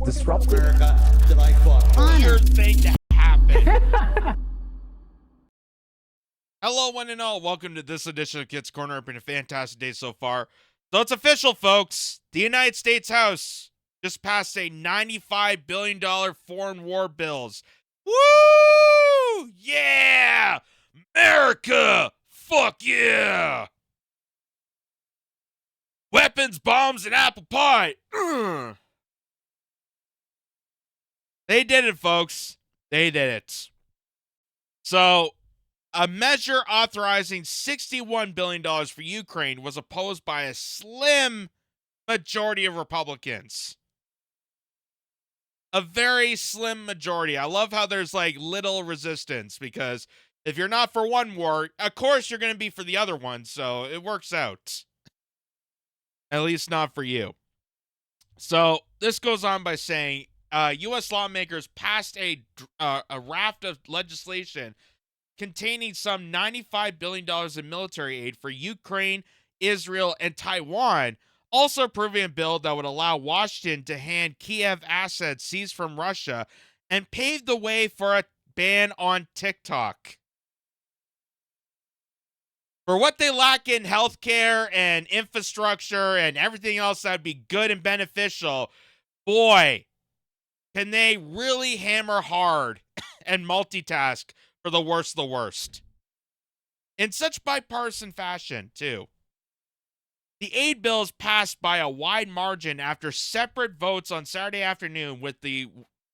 disruptive. America that I fought for. Weird thing to happen. Hello, one and all. Welcome to this edition of Kitz Corner. It's been a fantastic day so far. So it's official, folks. The United States House just passed a $95 billion foreign war bills. Woo! Yeah! America! Fuck yeah! Weapons, bombs, and apple pie. They did it, folks. They did it. So, a measure authorizing $61 billion for Ukraine was opposed by a slim majority of Republicans. A very slim majority. I love how there's like little resistance, because if you're not for one war, of course you're going to be for the other one, so it works out. At least not for you. So this goes on by saying U.S. lawmakers passed a raft of legislation containing some $95 billion in military aid for Ukraine, Israel, and Taiwan, also approving a bill that would allow Washington to hand Kiev assets seized from Russia and pave the way for a ban on TikTok. For what they lack in healthcare and infrastructure and everything else that would be good and beneficial, boy, can they really hammer hard and multitask for the worst of the worst. In such bipartisan fashion, too. The aid bills passed by a wide margin after separate votes on Saturday afternoon, with the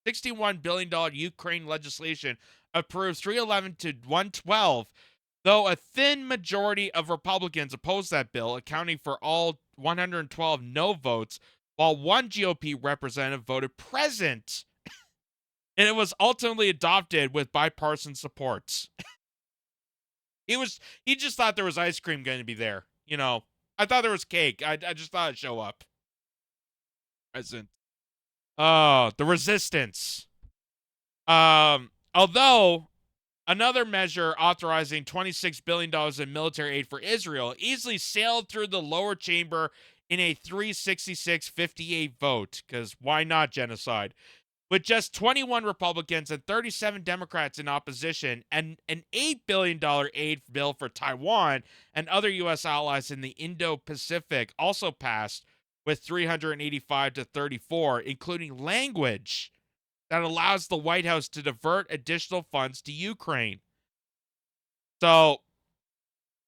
$61 billion Ukraine legislation approved 311 to 112, though a thin majority of Republicans opposed that bill, accounting for all 112 no votes, while one GOP representative voted present. And it was ultimately adopted with bipartisan support. He just thought there was ice cream going to be there. You know, I thought there was cake. I just thought it'd show up. Present. Oh, the resistance. Although another measure authorizing $26 billion in military aid for Israel easily sailed through the lower chamber in a 366-58 vote, because why not genocide? With just 21 Republicans and 37 Democrats in opposition, and an $8 billion aid bill for Taiwan and other U.S. allies in the Indo-Pacific also passed with 385 to 34, including language that allows the White House to divert additional funds to Ukraine. So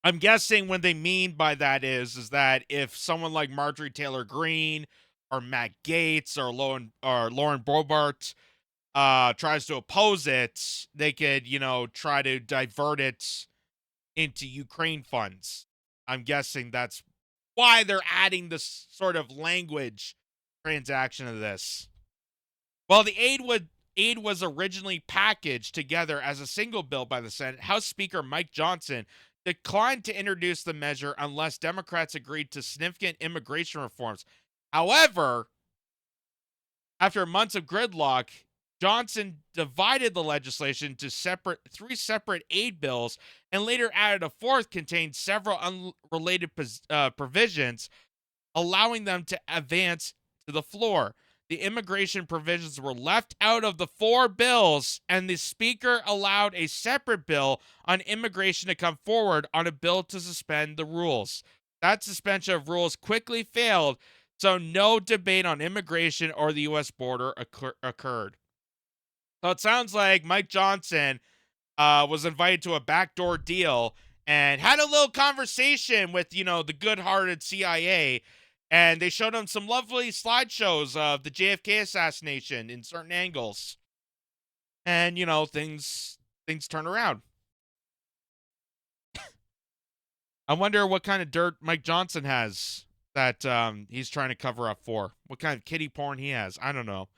I'm guessing what they mean by that is that if someone like Marjorie Taylor Greene or Matt Gaetz or Lauren Boebert tries to oppose it, they could, try to divert it into Ukraine funds. I'm guessing that's why they're adding this sort of language transaction of this. While the aid was originally packaged together as a single bill by the Senate, House Speaker Mike Johnson declined to introduce the measure unless Democrats agreed to significant immigration reforms. However, after months of gridlock, Johnson divided the legislation to three separate aid bills and later added a fourth containing several unrelated provisions, allowing them to advance to the floor. The immigration provisions were left out of the four bills, and the Speaker allowed a separate bill on immigration to come forward on a bill to suspend the rules. That suspension of rules quickly failed, so no debate on immigration or the U.S. border occurred. So it sounds like Mike Johnson was invited to a backdoor deal and had a little conversation with, the good-hearted CIA, and they showed him some lovely slideshows of the JFK assassination in certain angles. And, things turn around. I wonder what kind of dirt Mike Johnson has that he's trying to cover up for. What kind of kiddie porn he has. I don't know.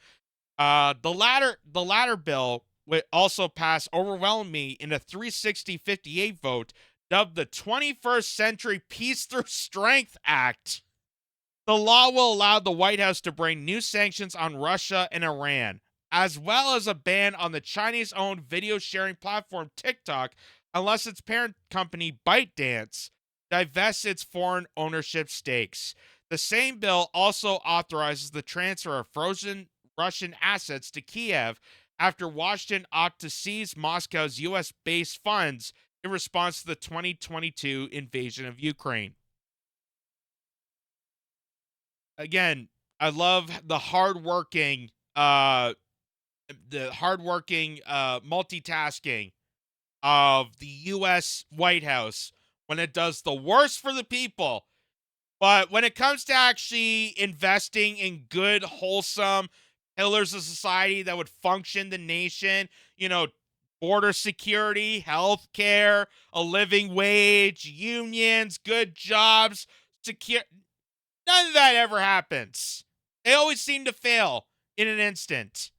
The latter bill would also pass overwhelmingly in a 360-58 vote, dubbed the 21st Century Peace Through Strength Act. The law will allow the White House to bring new sanctions on Russia and Iran, as well as a ban on the Chinese-owned video-sharing platform TikTok, unless its parent company ByteDance divests its foreign ownership stakes. The same bill also authorizes the transfer of frozen Russian assets to Kiev after Washington opted to seize Moscow's U.S.-based funds in response to the 2022 invasion of Ukraine. Again, I love the hardworking multitasking of the U.S. White House when it does the worst for the people. But when it comes to actually investing in good, wholesome pillars of society that would function the nation, border security, health care, a living wage, unions, good jobs, secure, none of that ever happens. They always seem to fail in an instant.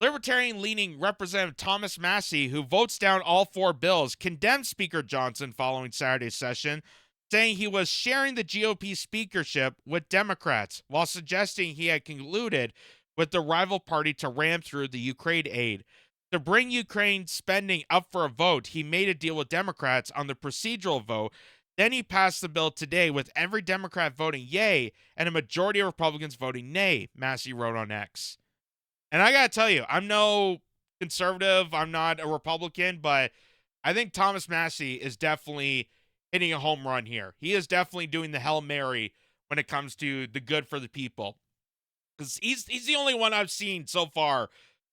Libertarian-leaning Representative Thomas Massie, who votes down all 4 bills, condemned Speaker Johnson following Saturday's session, saying he was sharing the GOP speakership with Democrats, while suggesting he had colluded with the rival party to ram through the Ukraine aid. To bring Ukraine spending up for a vote, he made a deal with Democrats on the procedural vote. Then he passed the bill today with every Democrat voting yay and a majority of Republicans voting nay, Massie wrote on X. And I gotta tell you, I'm no conservative, I'm not a Republican, but I think Thomas Massie is definitely hitting a home run here. He is definitely doing the Hail Mary when it comes to the good for the people. Because he's the only one I've seen so far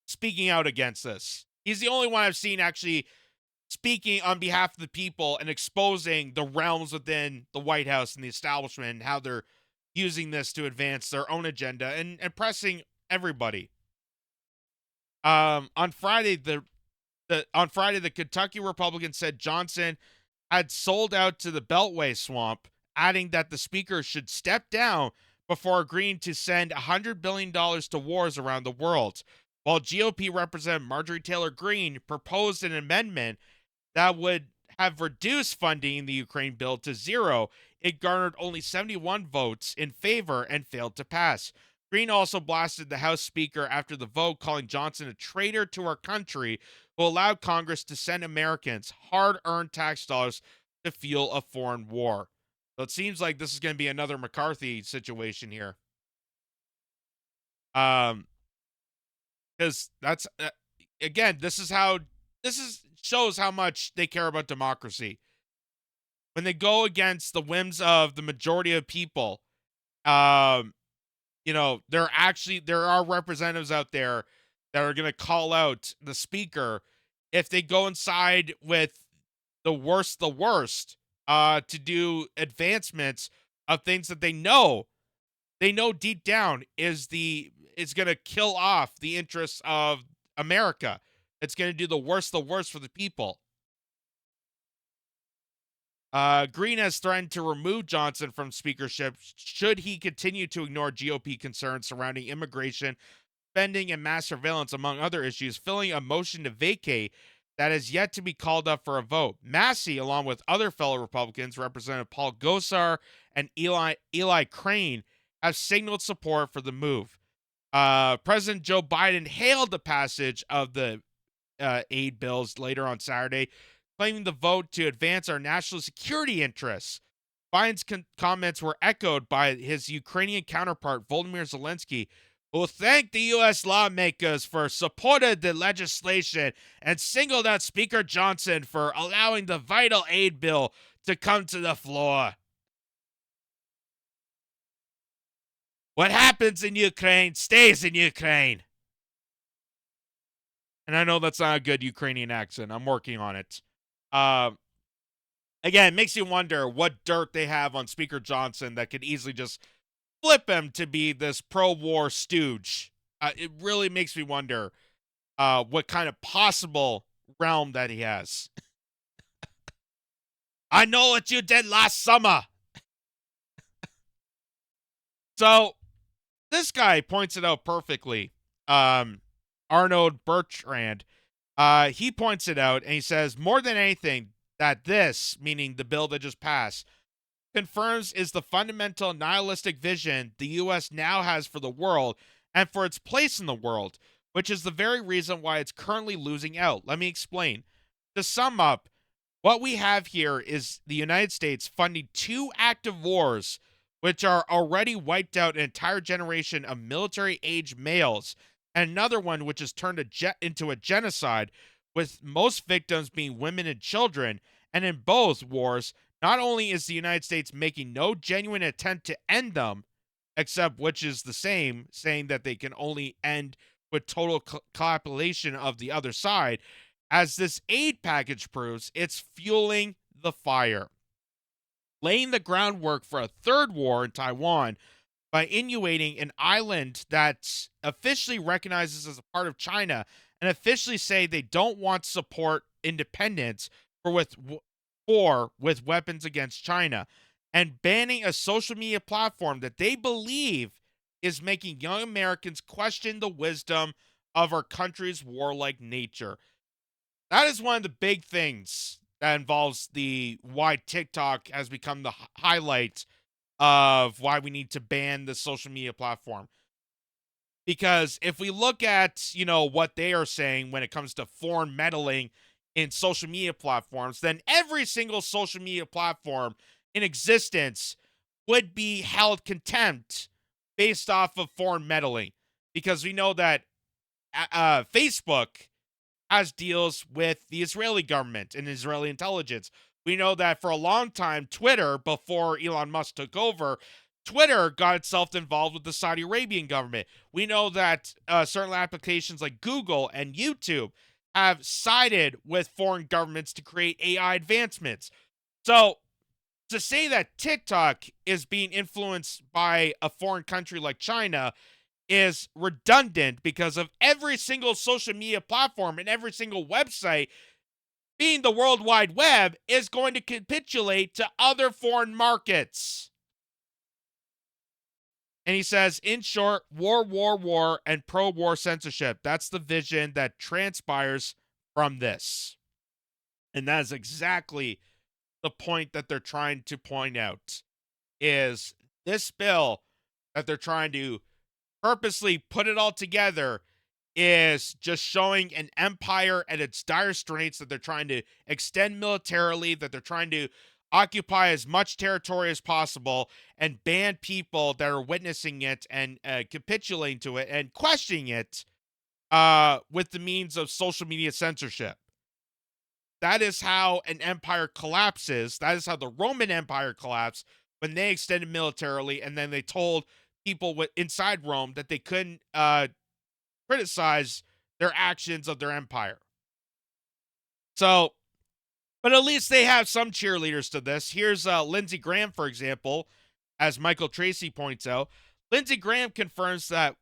speaking out against this. He's the only one I've seen actually speaking on behalf of the people and exposing the realms within the White House and the establishment and how they're using this to advance their own agenda and pressing everybody. On Friday, the Kentucky Republican said Johnson had sold out to the Beltway swamp, adding that the speaker should step down before agreeing to send $100 billion to wars around the world. While GOP Representative Marjorie Taylor Greene proposed an amendment that would have reduced funding in the Ukraine bill to zero, it garnered only 71 votes in favor and failed to pass. Greene also blasted the House Speaker after the vote, calling Johnson a traitor to our country who allowed Congress to send Americans hard-earned tax dollars to fuel a foreign war. So it seems like this is going to be another McCarthy situation here. Because that's again, shows how much they care about democracy. When they go against the whims of the majority of people, there are representatives out there that are going to call out the speaker if they go inside with the worst, to do advancements of things that they know deep down is going to kill off the interests of America. It's going to do the worst for the people. Greene has threatened to remove Johnson from speakership should he continue to ignore GOP concerns surrounding immigration, spending, and mass surveillance, among other issues, filling a motion to vacate that is yet to be called up for a vote. Massie, along with other fellow Republicans, Representative Paul Gosar and Eli Crane, have signaled support for the move. President Joe Biden hailed the passage of the aid bills later on Saturday, claiming the vote to advance our national security interests. Biden's comments were echoed by his Ukrainian counterpart, Volodymyr Zelensky, who thanked the U.S. lawmakers for supporting the legislation and singled out Speaker Johnson for allowing the vital aid bill to come to the floor. What happens in Ukraine stays in Ukraine. And I know that's not a good Ukrainian accent. I'm working on it. Again, it makes you wonder what dirt they have on Speaker Johnson that could easily just flip him to be this pro-war stooge. It really makes me wonder what kind of possible realm that he has. I know what you did last summer. So, this guy points it out perfectly. Arnold Bertrand. He points it out, and he says, more than anything, that this, meaning the bill that just passed, confirms is the fundamental nihilistic vision the U.S. now has for the world and for its place in the world, which is the very reason why it's currently losing out. Let me explain. To sum up, what we have here is the United States funding 2 active wars which are already wiped out an entire generation of military-age males, and another one which has turned into a genocide, with most victims being women and children. And in both wars, not only is the United States making no genuine attempt to end them, except which is the same, saying that they can only end with total capitulation of the other side, as this aid package proves, it's fueling the fire, laying the groundwork for a third war in Taiwan by inundating an island that officially recognizes as a part of China and officially say they don't want to support independence with weapons against China, and banning a social media platform that they believe is making young Americans question the wisdom of our country's warlike nature. That is one of the big things that involves the why TikTok has become the highlight of why we need to ban the social media platform. Because if we look at, what they are saying when it comes to foreign meddling in social media platforms, then every single social media platform in existence would be held contempt based off of foreign meddling. Because we know that Facebook has deals with the Israeli government and Israeli intelligence. We know that for a long time, Twitter, before Elon Musk took over, Twitter got itself involved with the Saudi Arabian government. We know that certain applications like Google and YouTube have sided with foreign governments to create AI advancements. So to say that TikTok is being influenced by a foreign country like China is redundant, because of every single social media platform and every single website, being the World Wide Web, is going to capitulate to other foreign markets. And he says, in short, war, and pro-war censorship. That's the vision that transpires from this. And that is exactly the point that they're trying to point out, is this bill that they're trying to purposely put it all together is just showing an empire at its dire straits, that they're trying to extend militarily, that they're trying to occupy as much territory as possible and ban people that are witnessing it and capitulating to it and questioning it with the means of social media censorship. That is how an empire collapses. That is how the Roman Empire collapsed, when they extended militarily, and then they told people inside Rome that they couldn't criticize their actions of their empire. So, but at least they have some cheerleaders to this. Here's Lindsey Graham, for example, as Michael Tracy points out. Lindsey Graham confirms that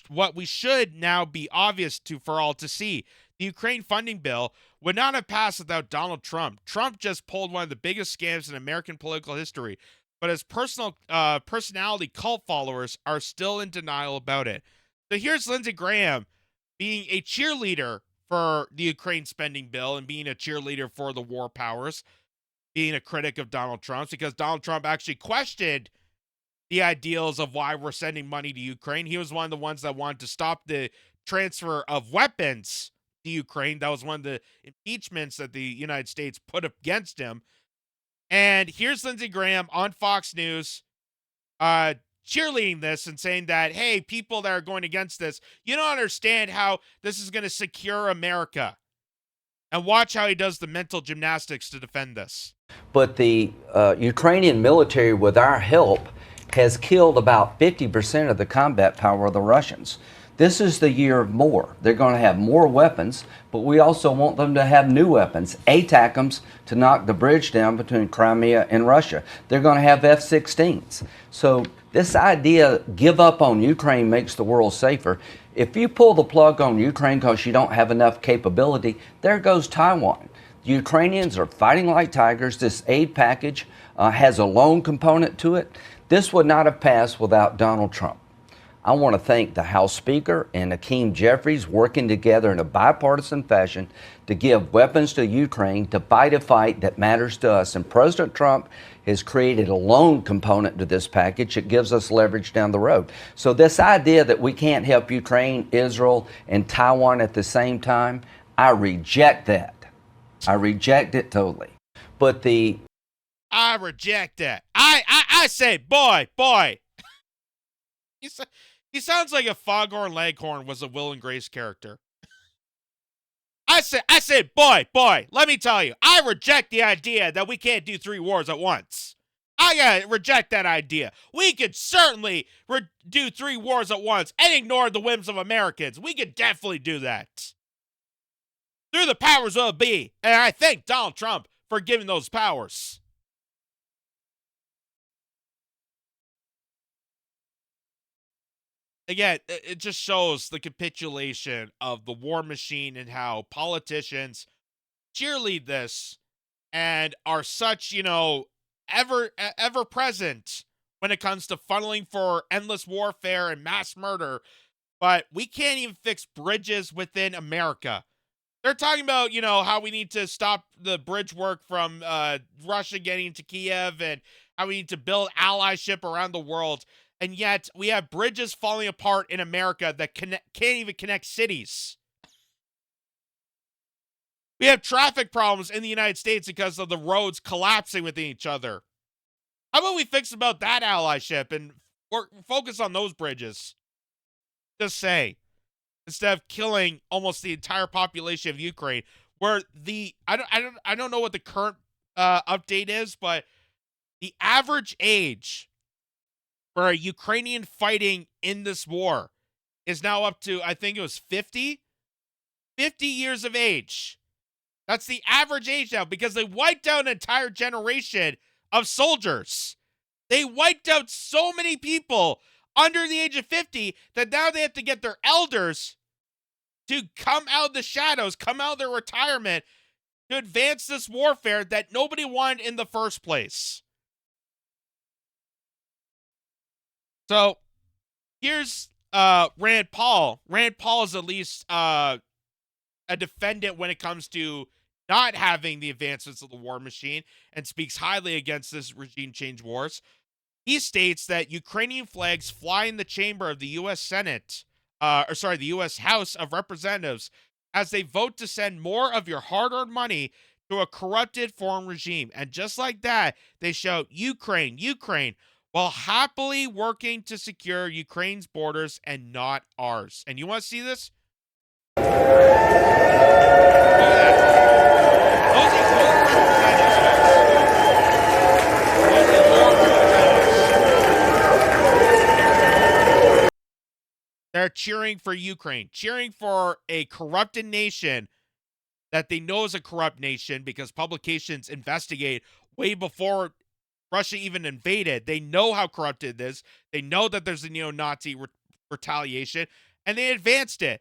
what we should now be obvious for all to see. The Ukraine funding bill would not have passed without Donald Trump. Trump just pulled one of the biggest scams in American political history, but his personality cult followers are still in denial about it. So here's Lindsey Graham being a cheerleader for the Ukraine spending bill and being a cheerleader for the war powers, being a critic of Donald Trump's, because Donald Trump actually questioned the ideals of why we're sending money to Ukraine. He was one of the ones that wanted to stop the transfer of weapons to Ukraine. That was one of the impeachments that the United States put against him. And here's Lindsey Graham on Fox News cheerleading this and saying that, hey, people that are going against this, you don't understand how this is going to secure America. And watch how he does the mental gymnastics to defend this. But the Ukrainian military, with our help, has killed about 50% of the combat power of the Russians. This is the year of more. They're going to have more weapons, but we also want them to have new weapons, ATACMS, to knock the bridge down between Crimea and Russia. They're going to have F-16s. So this idea, give up on Ukraine makes the world safer. If you pull the plug on Ukraine because you don't have enough capability, there goes Taiwan. The Ukrainians are fighting like tigers. This aid package has a loan component to it. This would not have passed without Donald Trump. I want to thank the House Speaker and Hakeem Jeffries working together in a bipartisan fashion to give weapons to Ukraine to fight a fight that matters to us. And President Trump has created a loan component to this package that gives us leverage down the road. So this idea that we can't help Ukraine, Israel, and Taiwan at the same time, I reject that. I reject it totally. But I reject that. I I say, boy. He sounds like if Foghorn Leghorn was a Will and Grace character. I said, boy, let me tell you, I reject the idea that we can't do 3 wars at once. I reject that idea. We could certainly do 3 wars at once and ignore the whims of Americans. We could definitely do that. Through the powers will be, and I thank Donald Trump for giving those powers. Again, it just shows the capitulation of the war machine and how politicians cheerlead this and are such, ever present when it comes to funneling for endless warfare and mass murder. But we can't even fix bridges within America. They're talking about, how we need to stop the bridge work from Russia getting to Kiev and how we need to build allyship around the world. And yet we have bridges falling apart in America that can't even connect cities. We have traffic problems in the United States because of the roads collapsing within each other. How about we fix about that allyship and focus on those bridges? Just say, instead of killing almost the entire population of Ukraine, where I don't know what the current update is, but the average age for a Ukrainian fighting in this war is now up to, I think it was 50 years of age. That's the average age now because they wiped out an entire generation of soldiers. They wiped out so many people under the age of 50 that now they have to get their elders to come out of the shadows, come out of their retirement to advance this warfare that nobody wanted in the first place. So here's Rand Paul. Rand Paul is at least a defendant when it comes to not having the advancements of the war machine and speaks highly against this regime change wars. He states that Ukrainian flags fly in the chamber of the U.S. Senate, the U.S. House of Representatives as they vote to send more of your hard-earned money to a corrupted foreign regime. And just like that, they shout, Ukraine, Ukraine, while happily working to secure Ukraine's borders and not ours. And you want to see this? Look at that. Those are representatives, folks. Those are representatives. They're cheering for Ukraine, cheering for a corrupted nation that they know is a corrupt nation because publications investigate way before Russia even invaded. They know how corrupted it is. They know that there's a neo-Nazi retaliation, and they advanced it.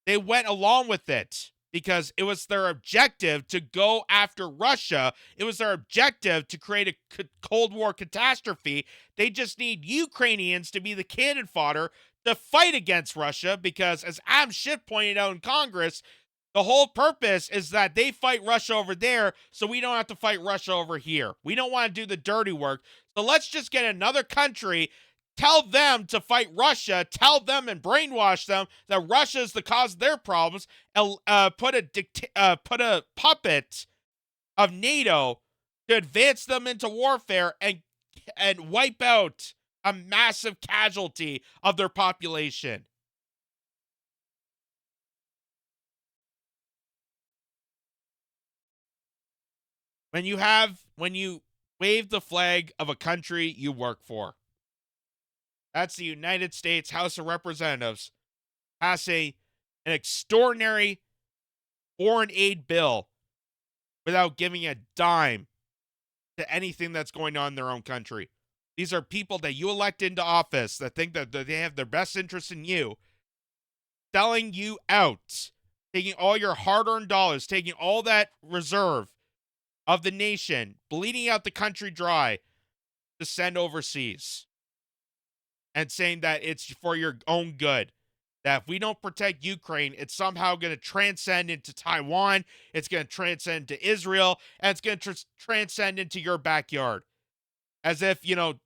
They went along with it because it was their objective to go after Russia. It was their objective to create a Cold War catastrophe. They just need Ukrainians to be the cannon fodder to fight against Russia because, as Adam Schiff pointed out in Congress, the whole purpose is that they fight Russia over there so we don't have to fight Russia over here. We don't want to do the dirty work. So let's just get another country, tell them to fight Russia, tell them and brainwash them that Russia is the cause of their problems, and put a puppet of NATO to advance them into warfare and wipe out a massive casualty of their population. When you wave the flag of a country you work for. That's the United States House of Representatives passing an extraordinary foreign aid bill without giving a dime to anything that's going on in their own country. These are people that you elect into office that think that they have their best interest in you, selling you out, taking all your hard-earned dollars, taking all that reserve of the nation, bleeding out the country dry to send overseas, and saying that it's for your own good. That if we don't protect Ukraine, it's somehow going to transcend into Taiwan, it's going to transcend to Israel, and it's going to transcend into your backyard. As if,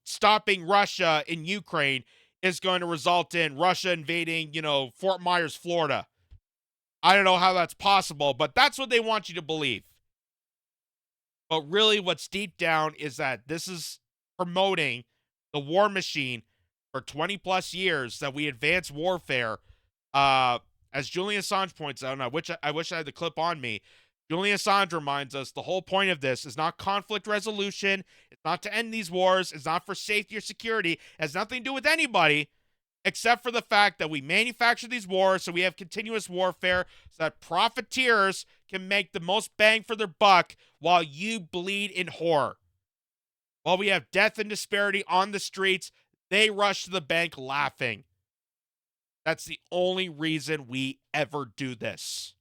stopping Russia in Ukraine is going to result in Russia invading, Fort Myers, Florida. I don't know how that's possible, but that's what they want you to believe. But really what's deep down is that this is promoting the war machine for 20 plus years that we advance warfare. As Julian Assange points out, and I wish I had the clip on me. Julian Assange reminds us the whole point of this is not conflict resolution. It's not to end these wars. It's not for safety or security. It has nothing to do with anybody except for the fact that we manufacture these wars so we have continuous warfare so that profiteers can make the most bang for their buck while you bleed in horror. While we have death and disparity on the streets, they rush to the bank laughing. That's the only reason we ever do this.